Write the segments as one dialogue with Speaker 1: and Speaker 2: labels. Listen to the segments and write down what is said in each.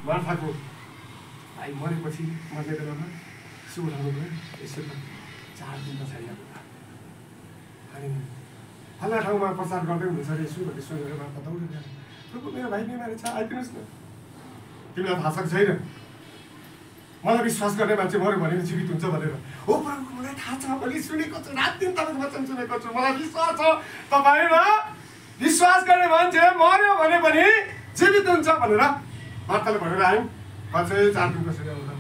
Speaker 1: मार्थाको भाइ मरेपछि मर्ने बेलामा यसो उठाउनु भयो यसो त 4 दिन पछाडि आएको अनि हल्ला ठाउँमा प्रचार गर्दै हुनुहुन्छ अरे यसो भन्ने सुनेर मार्था दौडेर गयो प्रभु मेरो भाइ बिमारी छ आइदिनुहोस् न तिमीलाई थाहा छ छैन मलाई विश्वास गर्ने मान्छे मऱ्यो भने जीवित हुन्छ भनेर हो प्रभु मलाई थाहा छ मैले सुनेको छु रात दिन तपाईँको वचन सुनेको छु मलाई विश्वास छ तपाईँमा विश्वास गर्ने मान्छे मऱ्यो भने पनि जीवित हुन्छ भनेर मार्ताले भनेर आयौँ अझै 4 दिन कसरी आउँदा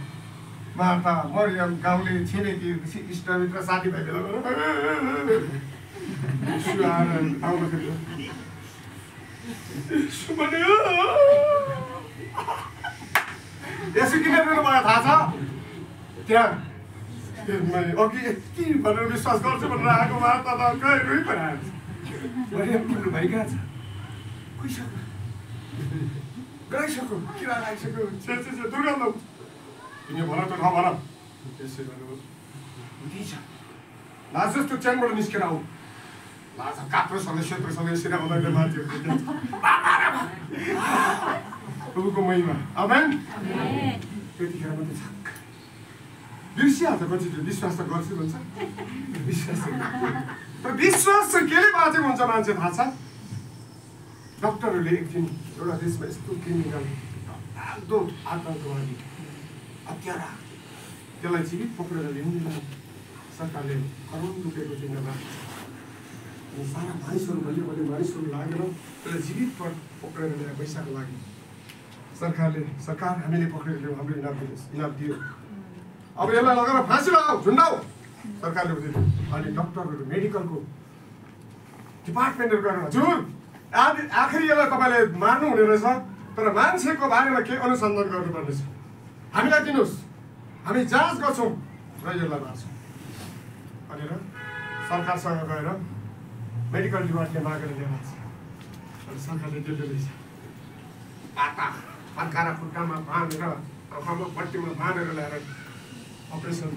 Speaker 1: मार्ता मरियम गाउँले छिमेकी इष्टमित्र साथीभाइ भेला आउँदाखेरि यसो किन मेरो मलाई थाहा छ त्यहाँ अघि यति भनेर विश्वास गर्छु भनेर आएको मार्ता त रोइ पराएको मरियम तिम्रो भाइ कहाँ छ गइसक्यो गइसक्यो किरा लागिसक्यो दुर्गन्ध तिमी भन त नभन त्यसै भन्नु त्यही छ लाजस त्यो च्यानबाट निस्केर आऊ लाज काप्रोसँग सेत्रोसँग यसरी आउँदाखेरि मान्छेहरू प्रभुको महिमा आमेन त्यतिखेर मात्रै छक्क बिर्सिहाल्छ कतिचोटि विश्वास त गर्छु भन्छ विश्वास तर विश्वास चाहिँ केले बाँचेको हुन्छ मान्छे थाहा छ डक्टरहरूले एक दिन एउटा देशमा यस्तो क्रिमिनल फाल्दो आतङ्कवादी हत्यारा त्यसलाई जीवित पक्रेर ल्याउँदैन सरकारले करोड रुपियाँको चिन्हमा अनि सारा मानिसहरू बलियो बलियो मानिसहरू लागेर त्यसलाई जीवित पक्रेर ल्याएर पैसाको लागि सरकार हामीले पक्रेर ल्याउँ हाम्रो इनाम दियो अब यसलाई लगेर फाँसी लगाऊ झुन्डाऊ सरकारले बुझ्यो अनि डक्टरहरू मेडिकलको डिपार्टमेन्टहरू गएर हजुर आखिरी यसलाई तपाईँले मार्नु हुने रहेछ तर मान्छेको बारेमा केही अनुसन्धान गर्नुपर्नेछ हामीलाई दिनुहोस् हामी जाँच गर्छौँ र यसलाई मार्छौँ भनेर सरकारसँग गएर मेडिकल डिपार्टमेन्टले मागेर ल्याएर अनि सरकारले दिँदो रहेछ आटा फर्काएर खुट्टामा बाँधेर आँखामा पट्टीमा बाँधेर ल्याएर अपरेसन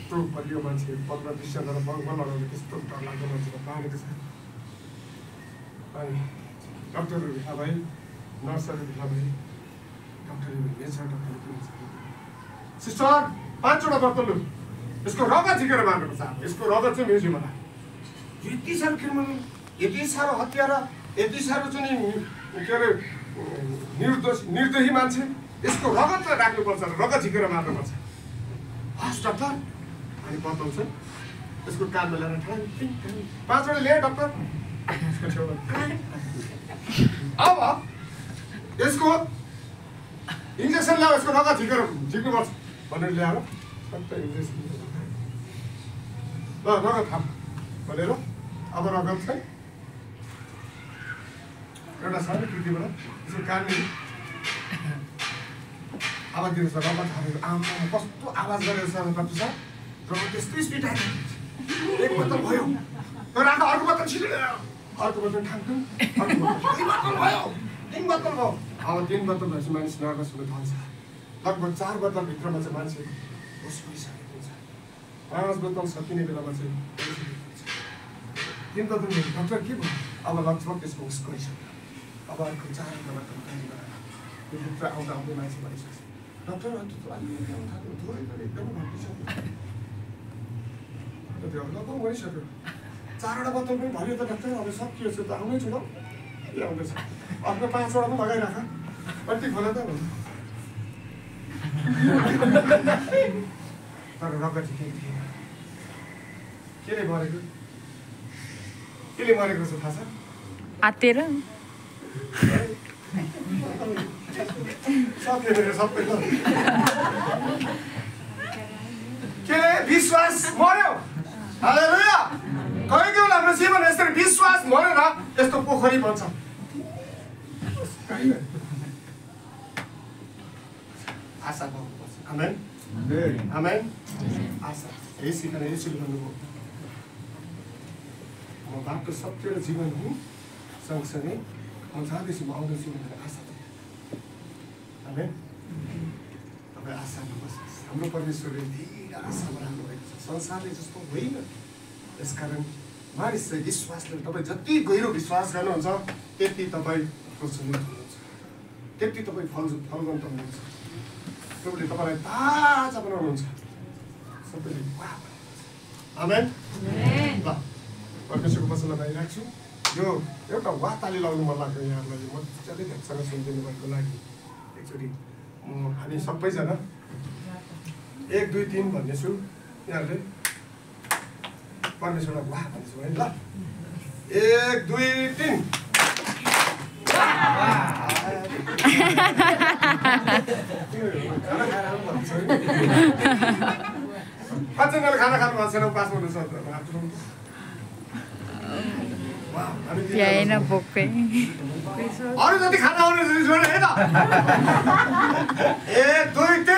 Speaker 1: त्यो बलियो मान्छे 15-20 जना बङ्ग लगाउने त्यस्तो डरलाग्दो मान्छेको बाँधेको छ अनि डक्टरहरू भेला भए नर्सहरू भेला भए डक्टरहरू भेट्छ डक्टरहरू सिस्टर 5वटा बोतल लु यसको रगत झिकेर मार्नुपर्छ यसको रगत चाहिँ म्युजियममा यति साह्रो क्रिमिनल यति साह्रो हत्यारा यति साह्रो चाहिँ के अरे निर्दोही मान्छे यसको रगत चाहिँ राख्नुपर्छ रगत झिकेर मार्नुपर्छ हस् डक्टर अनि बताउँछ यसको कानमा ल्याएर 5वटा ल्याए डक्टर अब यसको इन्जेक्सन ल्याऊ यसको रगत झिक्नुपर्छ भनेर ल्याएर सबै इन्जेक्सन ल रगत थाप भनेर अब रगत चाहिँ एउटा सानो कृतिबाट यसको कानले आवाज दिएको छ रगत हालेर आमा कस्तो आवाज गरेर छ डक्टर साहब रगत त्यस्तो स्पिड आयो एक बोतल भयो तर आएको अर्को बोतल छिटो अर्को बोतल खान्थ्यौँ अर्को बोतल 3 बोतल भयो 3 बोतल भयो अब 3 बोतल भएपछि मानिस नर्भस हुन थाल्छ लगभग 4 बोतलभित्रमा चाहिँ मान्छे होस भइसकेको हुन्छ 5 बोतल सकिने बेलामा चाहिँ 3 बोतल डक्टर के भयो अब लगभग त्यसको होस गइसक्यो अब अर्को 4 बोतल त्यो भित्र आउँदा आउँदै मान्छे भइसक्छ डक्टर थोरै एकदम घटिसक्यो लगभग भइसक्यो 4वटा बोतल पनि भर्यो त डक्टर अब सकियो त आउनै छु ल आउँदैछ अर्को 5वटा पनि लगाइराख कति खोला त भन्नु तर रगत चाहिँ केही थिएन केले मरेको छ थाहा छ
Speaker 2: आतेर
Speaker 1: सबै केले विश्वास मर्यो हालेलुया कहिले बेला हाम्रो जीवन यसरी विश्वास मरेर यस्तो पोखरी बन्छ आशा गर्नुपर्छ आमेन आमेन आशा यसैले भन्नुभयो म बाटो सत्य र जीवन हुँ सँगसँगै म जाँदैछु म आउँदैछु भनेर आशा आमेन तपाईँ आशा गर्नुहोस् हाम्रो परमेश्वरले धेरै आशा बढाउनु भएको छ संसारले जस्तो होइन यसकारण मानिस चाहिँ विश्वासले तपाईँ जति गहिरो विश्वास गर्नुहुन्छ त्यति तपाईँ प्रचलित हुनुहुन्छ त्यति तपाईँ फलवन्त हुनुहुन्छ। प्रभुले तपाईँलाई ताजा बनाउनुहुन्छ। सबैले वाह आमेन। ल परमेश्वरको वचनलाई बाहिर राख्छु। यो एउटा वाह ताली लाउनु मन लाग्यो यहाँहरूलाई मजाले ध्यानसँग सुनिदिनु भएको लागि एकचोटि हामी सबैजना 1 2 3 भन्नेछु यहाँहरूले परमेश्वरलाई वाह भन्नेछु है। ल 1 2 3 कतिजनाले खाना खानु भएको छैन उपास गर्नु सक्छ अरू जति खाना आउने है त 1 2 3